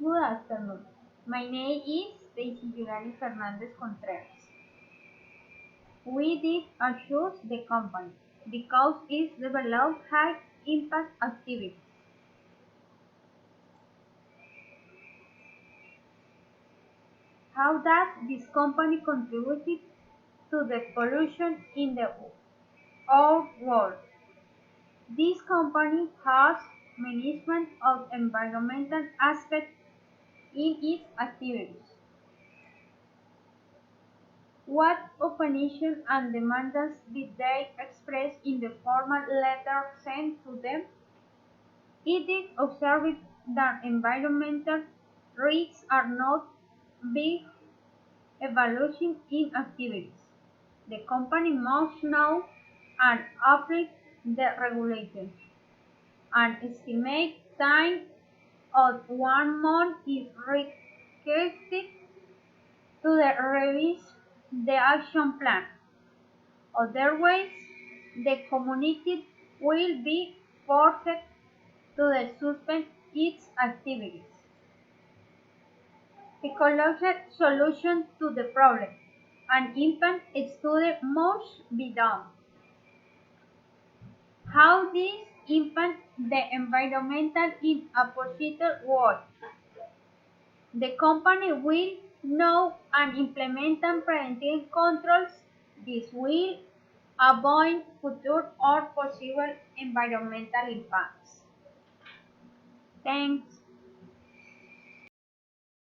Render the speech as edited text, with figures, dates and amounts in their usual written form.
Good afternoon. My name is Daisy Yurani Fernandez Contreras. We did choose the company because it develops high impact activities. How does this company contribute to the pollution in the our world? This company has management of environmental aspects in its activities. What opinion and demands did they express in the formal letter sent to them? It is observed that environmental risks are not being evaluated in activities. The company must know and apply the regulations. An estimated time of 1 month is requested to revise the action plan. Otherwise, the community will be forced to suspend its activities. Ecological solution to the problem. An impact study must be done. How this impacts the environmental in a positive way. The company will know and implement preventive controls. This will avoid future or possible environmental impacts. Thanks.